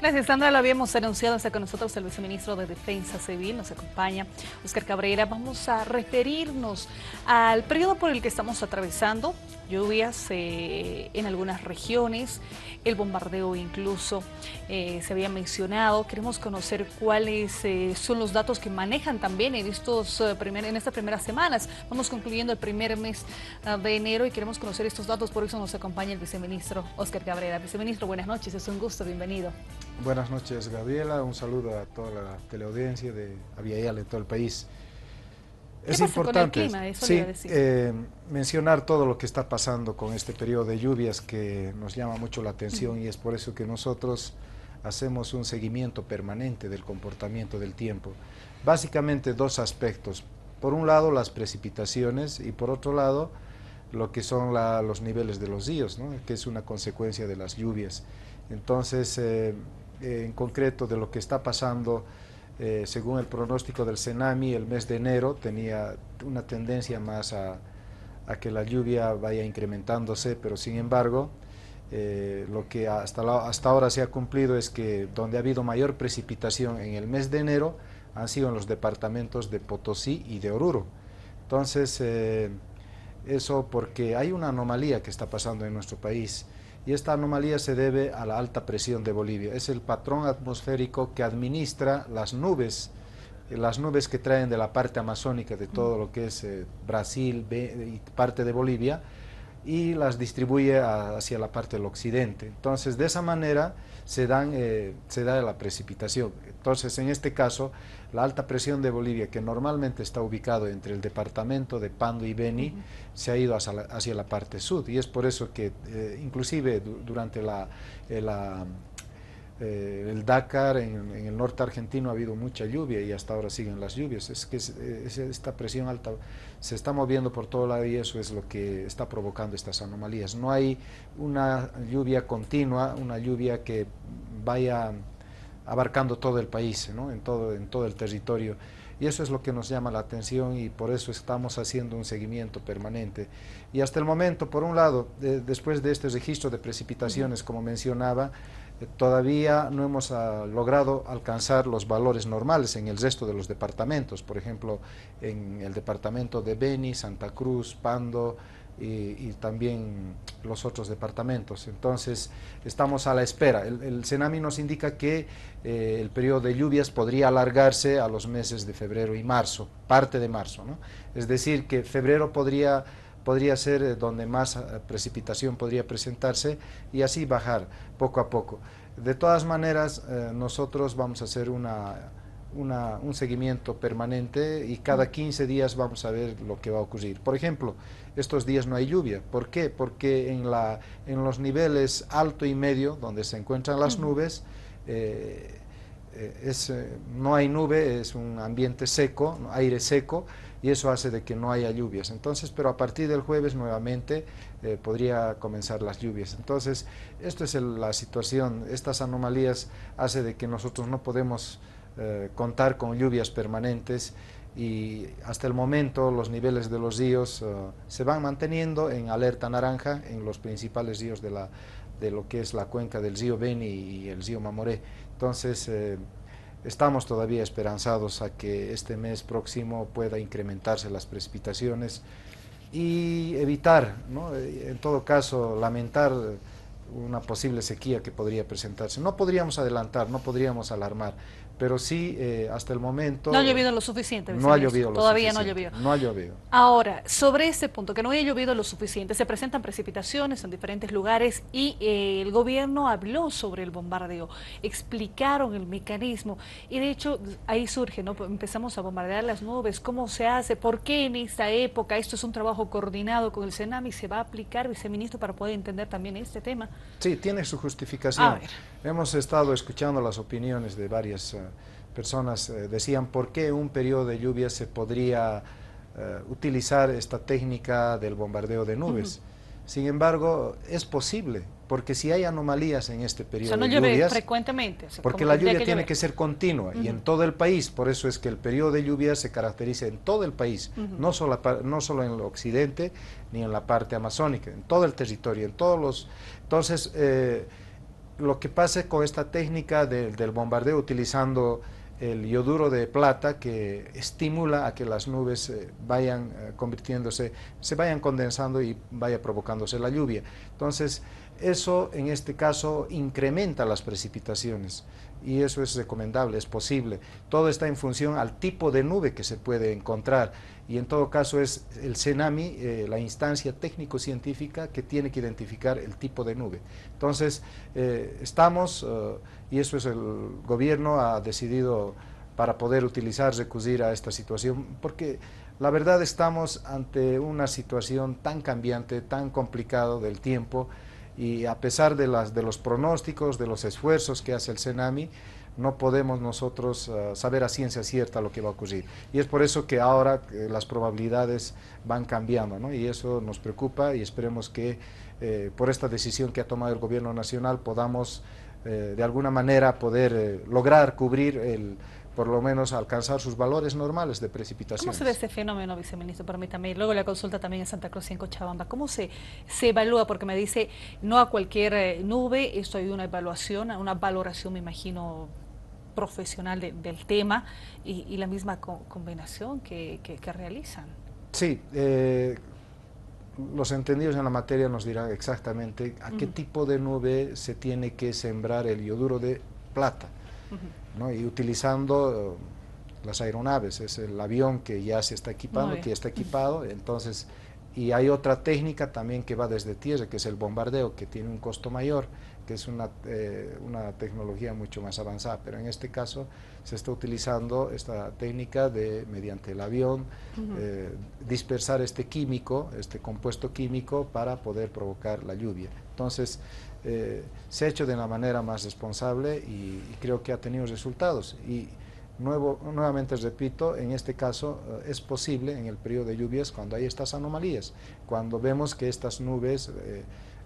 Gracias, Sandra. Lo habíamos anunciado. Está con nosotros el viceministro de Defensa Civil. Nos acompaña Óscar Cabrera. Vamos a referirnos al periodo por el que estamos atravesando. Lluvias en algunas regiones, el bombardeo incluso se había mencionado. Queremos conocer cuáles son los datos que manejan también en estas primeras semanas. Vamos concluyendo el primer mes de enero y queremos conocer estos datos. Por eso nos acompaña el viceministro Óscar Cabrera. Viceministro, buenas noches. Es un gusto. Bienvenido. Buenas noches, Gabriela. Un saludo a toda la teleaudiencia de Aviala en todo el país. Es importante con el clima? Eso le iba a decir. Mencionar todo lo que está pasando con este periodo de lluvias que nos llama mucho la atención y es por eso que nosotros hacemos un seguimiento permanente del comportamiento del tiempo. Básicamente dos aspectos. Por un lado, las precipitaciones y por otro lado, lo que son los niveles de los ríos, ¿no? Que es una consecuencia de las lluvias. Entonces, en concreto de lo que está pasando, según el pronóstico del CENAMI, el mes de enero tenía una tendencia más a que la lluvia vaya incrementándose, pero sin embargo, lo que hasta ahora se ha cumplido es que donde ha habido mayor precipitación en el mes de enero han sido en los departamentos de Potosí y de Oruro. Entonces, eso porque hay una anomalía que está pasando en nuestro país. Y esta anomalía se debe a la alta presión de Bolivia. Es el patrón atmosférico que administra las nubes que traen de la parte amazónica de todo lo que es Brasil y parte de Bolivia, y las distribuye hacia la parte del occidente. Entonces, de esa manera se da la precipitación. Entonces, en este caso, la alta presión de Bolivia, que normalmente está ubicado entre el departamento de Pando y Beni, se ha ido hacia la parte sur, y es por eso que inclusive durante el Dakar, en el norte argentino, ha habido mucha lluvia y hasta ahora siguen las lluvias. Es que esta presión alta se está moviendo por todo lado y eso es lo que está provocando estas anomalías. No hay una lluvia continua, una lluvia que vaya abarcando todo el país, ¿no? en todo el territorio. Y eso es lo que nos llama la atención y por eso estamos haciendo un seguimiento permanente. Y hasta el momento, por un lado, después de este registro de precipitaciones, como mencionaba, todavía no hemos logrado alcanzar los valores normales en el resto de los departamentos. Por ejemplo, en el departamento de Beni, Santa Cruz, Pando y también los otros departamentos. Entonces, estamos a la espera. El CENAMI nos indica que el periodo de lluvias podría alargarse a los meses de febrero y marzo, parte de marzo, ¿no? Es decir, que febrero podría ser donde más precipitación podría presentarse y así bajar poco a poco. De todas maneras, nosotros vamos a hacer un seguimiento permanente y cada 15 días vamos a ver lo que va a ocurrir. Por ejemplo, estos días no hay lluvia. ¿Por qué? Porque en los niveles alto y medio, donde se encuentran las nubes, no hay nube, es un ambiente seco, aire seco, y eso hace de que no haya lluvias. Entonces, pero a partir del jueves nuevamente podría comenzar las lluvias. Entonces, esto es la situación. Estas anomalías hace de que nosotros no podemos contar con lluvias permanentes y hasta el momento los niveles de los ríos se van manteniendo en alerta naranja en los principales ríos de lo que es la cuenca del río Beni y el río Mamoré. Entonces, estamos todavía esperanzados a que este mes próximo pueda incrementarse las precipitaciones y evitar, ¿no? En todo caso, lamentar una posible sequía que podría presentarse. No podríamos adelantar, no podríamos alarmar, pero sí, hasta el momento... No ha llovido lo suficiente, no ha llovido lo todavía suficiente. No ha llovido. No ha llovido. Ahora, sobre este punto, que no haya llovido lo suficiente, se presentan precipitaciones en diferentes lugares y el gobierno habló sobre el bombardeo, explicaron el mecanismo y de hecho ahí surge, ¿no? Empezamos a bombardear las nubes, ¿cómo se hace? ¿Por qué en esta época? Esto es un trabajo coordinado con el CENAMI, ¿se va a aplicar, viceministro, para poder entender también este tema? Sí, tiene su justificación. Hemos estado escuchando las opiniones de varias personas, decían por qué un periodo de lluvia se podría utilizar esta técnica del bombardeo de nubes. Sin embargo, es posible, porque si hay anomalías en este periodo no de llueve lluvias, frecuentemente, porque la lluvia tiene que ser continua y en todo el país, por eso es que el periodo de lluvia se caracteriza en todo el país, no solo en el occidente ni en la parte amazónica, en todo el territorio, en todos los... Entonces, lo que pasa con esta técnica del bombardeo utilizando el yoduro de plata, que estimula a que las nubes vayan convirtiéndose, se vayan condensando y vaya provocándose la lluvia. Entonces, eso en este caso incrementa las precipitaciones y eso es recomendable, es posible. Todo está en función al tipo de nube que se puede encontrar y en todo caso es el CENAMI, la instancia técnico-científica que tiene que identificar el tipo de nube. Entonces, estamos, y eso es el gobierno ha decidido para poder utilizar, recurrir a esta situación, porque la verdad estamos ante una situación tan cambiante, tan complicada del tiempo, y a pesar de los pronósticos, de los esfuerzos que hace el CENAMI, no podemos nosotros saber a ciencia cierta lo que va a ocurrir. Y es por eso que ahora las probabilidades van cambiando, ¿no? Y eso nos preocupa y esperemos que por esta decisión que ha tomado el gobierno nacional podamos de alguna manera poder lograr cubrir por lo menos alcanzar sus valores normales de precipitaciones. ¿Cómo se ve este fenómeno, viceministro? Permítame. Luego la consulta también en Santa Cruz y en Cochabamba. ¿Cómo se evalúa? Porque me dice, no a cualquier nube, esto hay una evaluación, una valoración, me imagino, profesional del tema y la misma combinación que realizan. Sí, los entendidos en la materia nos dirán exactamente a qué tipo de nube se tiene que sembrar el yoduro de plata. ¿No? Y utilizando las aeronaves, es el avión que ya se está equipando, que ya está equipado, entonces, y hay otra técnica también que va desde tierra, que es el bombardeo, que tiene un costo mayor, que es una tecnología mucho más avanzada, pero en este caso se está utilizando esta técnica de, mediante el avión, dispersar este químico, este compuesto químico para poder provocar la lluvia. Entonces, se ha hecho de una manera más responsable y creo que ha tenido resultados. Y nuevamente repito, en este caso es posible en el periodo de lluvias cuando hay estas anomalías, cuando vemos que estas nubes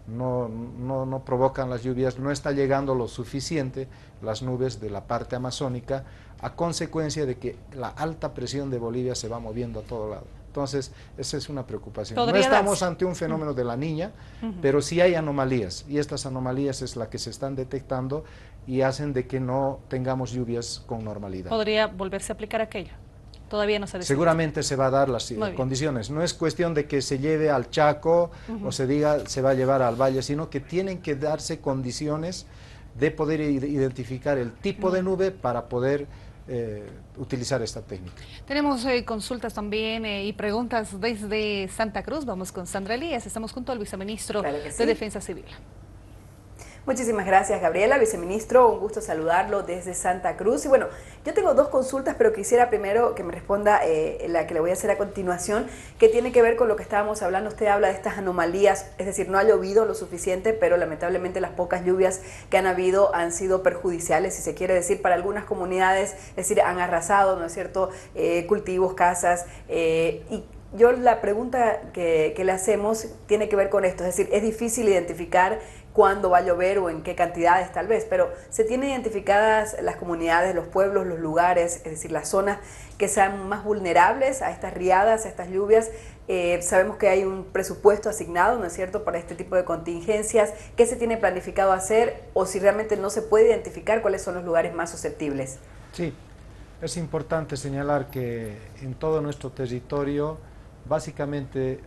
no provocan las lluvias, no está llegando lo suficiente las nubes de la parte amazónica a consecuencia de que la alta presión de Bolivia se va moviendo a todo lado. Entonces, esa es una preocupación. No estamos ante un fenómeno de la Niña, pero sí hay anomalías, y estas anomalías es la que se están detectando y hacen de que no tengamos lluvias con normalidad. ¿Podría volverse a aplicar aquello? Todavía no se decide. Seguramente se va a dar las condiciones. No es cuestión de que se lleve al Chaco o se diga se va a llevar al Valle, sino que tienen que darse condiciones de poder identificar el tipo de nube para poder utilizar esta técnica. Tenemos consultas también y preguntas desde Santa Cruz. Vamos con Sandra Elías. Estamos junto al viceministro de Defensa Civil. Muchísimas gracias, Gabriela. Viceministro, un gusto saludarlo desde Santa Cruz. Y bueno, yo tengo dos consultas, pero quisiera primero que me responda la que le voy a hacer a continuación, que tiene que ver con lo que estábamos hablando. Usted habla de estas anomalías, es decir, no ha llovido lo suficiente, pero lamentablemente las pocas lluvias que han habido han sido perjudiciales, si se quiere decir, para algunas comunidades, es decir, han arrasado, ¿no es cierto?, cultivos, casas, y yo la pregunta que le hacemos tiene que ver con esto, es decir, es difícil identificar cuándo va a llover o en qué cantidades tal vez, pero se tienen identificadas las comunidades, los pueblos, los lugares, es decir, las zonas que sean más vulnerables a estas riadas, a estas lluvias. Sabemos que hay un presupuesto asignado, ¿no es cierto?, para este tipo de contingencias. ¿Qué se tiene planificado hacer o si realmente no se puede identificar cuáles son los lugares más susceptibles? Sí, es importante señalar que en todo nuestro territorio básicamente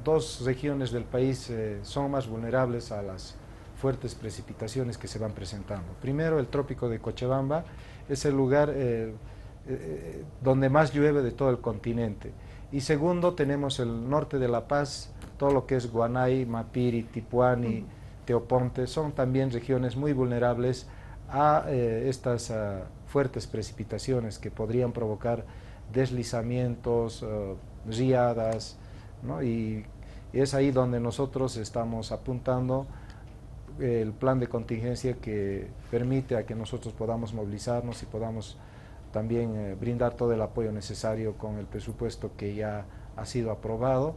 dos regiones del país son más vulnerables a las fuertes precipitaciones que se van presentando. Primero, el trópico de Cochabamba es el lugar donde más llueve de todo el continente. Y segundo, tenemos el norte de La Paz, todo lo que es Guanay, Mapiri, Tipuani, Teoponte, son también regiones muy vulnerables a estas fuertes precipitaciones que podrían provocar deslizamientos, riadas, ¿no? Y es ahí donde nosotros estamos apuntando el plan de contingencia que permite a que nosotros podamos movilizarnos y podamos también brindar todo el apoyo necesario con el presupuesto que ya ha sido aprobado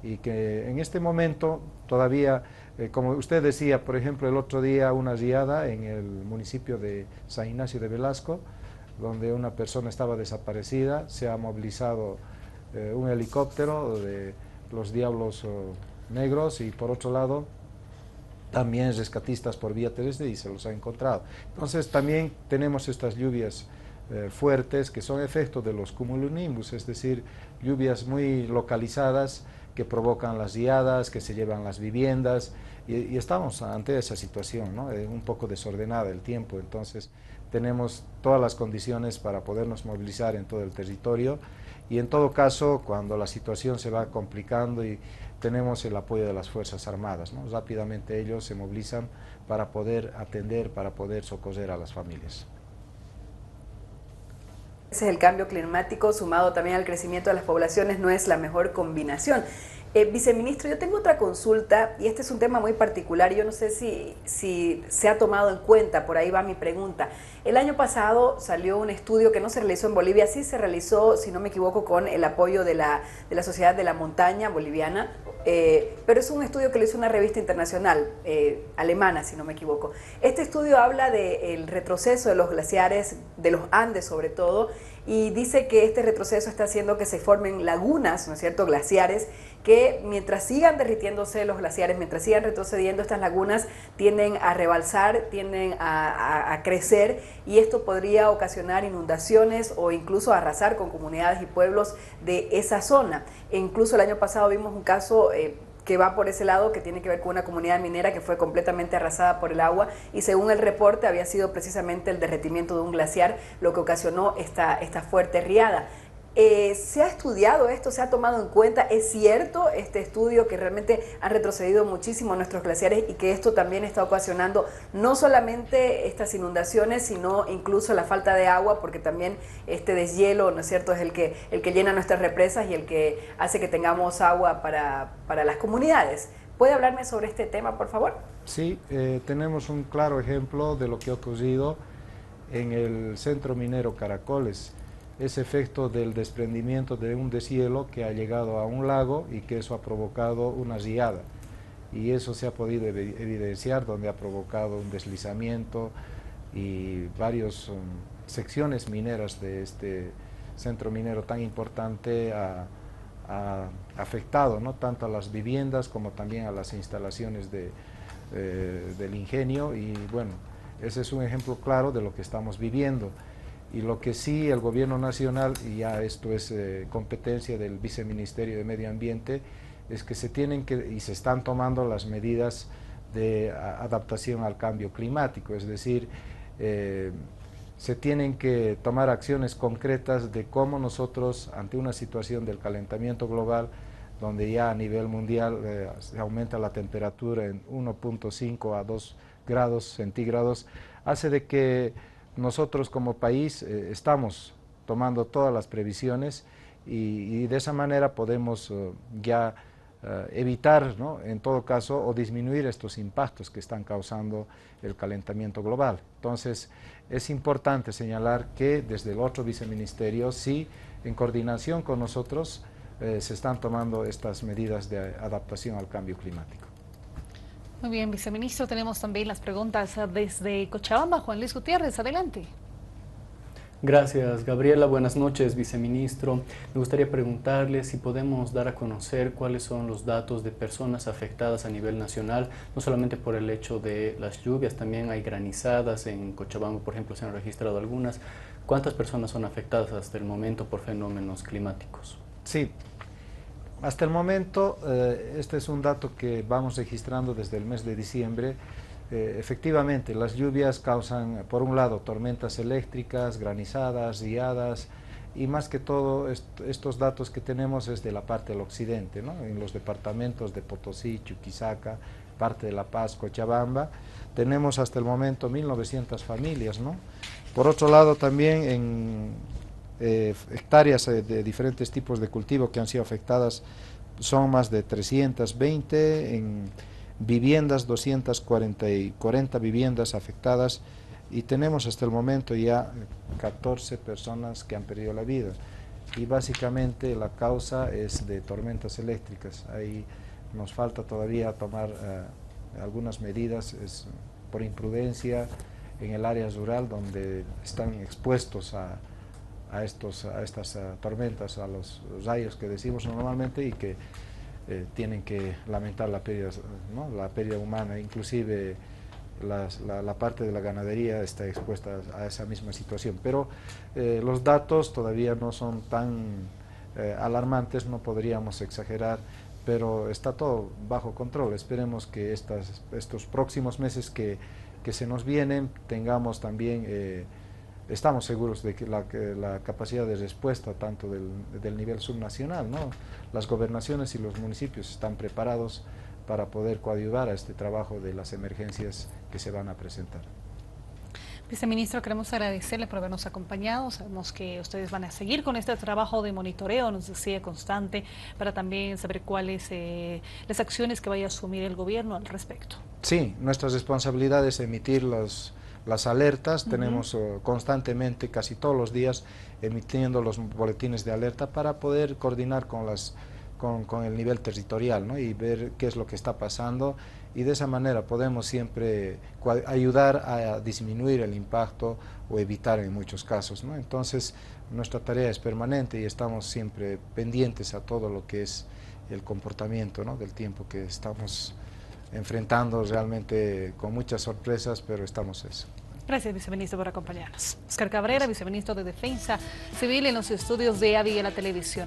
y que en este momento todavía, como usted decía, por ejemplo, el otro día una riada en el municipio de San Ignacio de Velasco, donde una persona estaba desaparecida, se ha movilizado un helicóptero de los Diablos Negros y por otro lado también rescatistas por vía terrestre y se los ha encontrado. Entonces también tenemos estas lluvias fuertes que son efecto de los cumulonimbus, es decir, lluvias muy localizadas que provocan las riadas, que se llevan las viviendas y estamos ante esa situación, ¿no? Un poco desordenada el tiempo, entonces tenemos todas las condiciones para podernos movilizar en todo el territorio y en todo caso cuando la situación se va complicando y tenemos el apoyo de las Fuerzas Armadas, ¿no? Rápidamente ellos se movilizan para poder atender, para poder socorrer a las familias. Ese es el cambio climático sumado también al crecimiento de las poblaciones, no es la mejor combinación. Viceministro, yo tengo otra consulta y este es un tema muy particular, yo no sé si se ha tomado en cuenta, por ahí va mi pregunta. El año pasado salió un estudio que no se realizó en Bolivia, sí se realizó, si no me equivoco, con el apoyo de la Sociedad de la Montaña Boliviana, pero es un estudio que lo hizo una revista internacional, alemana, si no me equivoco. Este estudio habla del retroceso de los glaciares, de los Andes sobre todo, y dice que este retroceso está haciendo que se formen lagunas, ¿no es cierto?, glaciares, que mientras sigan derritiéndose los glaciares, mientras sigan retrocediendo, estas lagunas tienden a rebalsar, tienden a crecer y esto podría ocasionar inundaciones o incluso arrasar con comunidades y pueblos de esa zona. E incluso el año pasado vimos un caso que va por ese lado, que tiene que ver con una comunidad minera que fue completamente arrasada por el agua y según el reporte había sido precisamente el derretimiento de un glaciar lo que ocasionó esta fuerte riada. ¿Se ha estudiado esto? ¿Se ha tomado en cuenta? ¿Es cierto este estudio que realmente han retrocedido muchísimo nuestros glaciares y que esto también está ocasionando no solamente estas inundaciones, sino incluso la falta de agua, porque también este deshielo, ¿no es cierto?, es el que llena nuestras represas y el que hace que tengamos agua para las comunidades. ¿Puede hablarme sobre este tema, por favor? Sí, tenemos un claro ejemplo de lo que ha ocurrido en el centro minero Caracoles. Ese efecto del desprendimiento de un deshielo que ha llegado a un lago y que eso ha provocado una riada. Y eso se ha podido evidenciar donde ha provocado un deslizamiento y varias secciones mineras de este centro minero tan importante ha afectado, ¿no?, tanto a las viviendas como también a las instalaciones del ingenio y bueno, ese es un ejemplo claro de lo que estamos viviendo. Y lo que sí el gobierno nacional, y ya esto es competencia del Viceministerio de Medio Ambiente, es que se tienen y se están tomando las medidas de adaptación al cambio climático, es decir, se tienen que tomar acciones concretas de cómo nosotros, ante una situación del calentamiento global, donde ya a nivel mundial se aumenta la temperatura en 1.5 a 2 grados centígrados, hace de que nosotros como país estamos tomando todas las previsiones y de esa manera podemos ya evitar, ¿no?, en todo caso, o disminuir estos impactos que están causando el calentamiento global. Entonces, es importante señalar que desde el otro viceministerio, sí, en coordinación con nosotros, se están tomando estas medidas de adaptación al cambio climático. Muy bien, viceministro, tenemos también las preguntas desde Cochabamba. Juan Luis Gutiérrez, adelante. Gracias, Gabriela. Buenas noches, viceministro. Me gustaría preguntarle si podemos dar a conocer cuáles son los datos de personas afectadas a nivel nacional, no solamente por el hecho de las lluvias, también hay granizadas en Cochabamba, por ejemplo, se han registrado algunas. ¿Cuántas personas son afectadas hasta el momento por fenómenos climáticos? Sí. Hasta el momento, este es un dato que vamos registrando desde el mes de diciembre. Efectivamente, las lluvias causan, por un lado, tormentas eléctricas, granizadas, riadas, y más que todo estos datos que tenemos es de la parte del occidente, ¿no?, en los departamentos de Potosí, Chuquisaca, parte de La Paz, Cochabamba. Tenemos hasta el momento 1.900 familias, ¿no? Por otro lado, también en hectáreas de diferentes tipos de cultivo que han sido afectadas son más de 320, en viviendas 240 viviendas afectadas y tenemos hasta el momento ya 14 personas que han perdido la vida y básicamente la causa es de tormentas eléctricas. Ahí nos falta todavía tomar algunas medidas por imprudencia en el área rural donde están expuestos a estas tormentas, a los rayos que decimos normalmente y que tienen que lamentar la pérdida, ¿no? La pérdida humana, inclusive la parte de la ganadería está expuesta a esa misma situación. Pero los datos todavía no son tan alarmantes, no podríamos exagerar, pero está todo bajo control. Esperemos que estos próximos meses que se nos vienen tengamos también, estamos seguros de que la capacidad de respuesta tanto del nivel subnacional, ¿no? Las gobernaciones y los municipios están preparados para poder coadyuvar a este trabajo de las emergencias que se van a presentar. Viceministro, queremos agradecerle por habernos acompañado. Sabemos que ustedes van a seguir con este trabajo de monitoreo, nos decía, constante, para también saber cuáles las acciones que vaya a asumir el gobierno al respecto. Sí, nuestra responsabilidad es emitir las alertas. Tenemos constantemente, casi todos los días, emitiendo los boletines de alerta para poder coordinar con el nivel territorial, ¿no? Y ver qué es lo que está pasando, y de esa manera podemos siempre ayudar a disminuir el impacto o evitar en muchos casos, ¿no? Entonces nuestra tarea es permanente y estamos siempre pendientes a todo lo que es el comportamiento, ¿no? Del tiempo que estamos enfrentando, realmente con muchas sorpresas, pero estamos eso. Gracias, viceministro, por acompañarnos. Oscar Cabrera, viceministro de Defensa Civil, en los estudios de AVI en la televisión.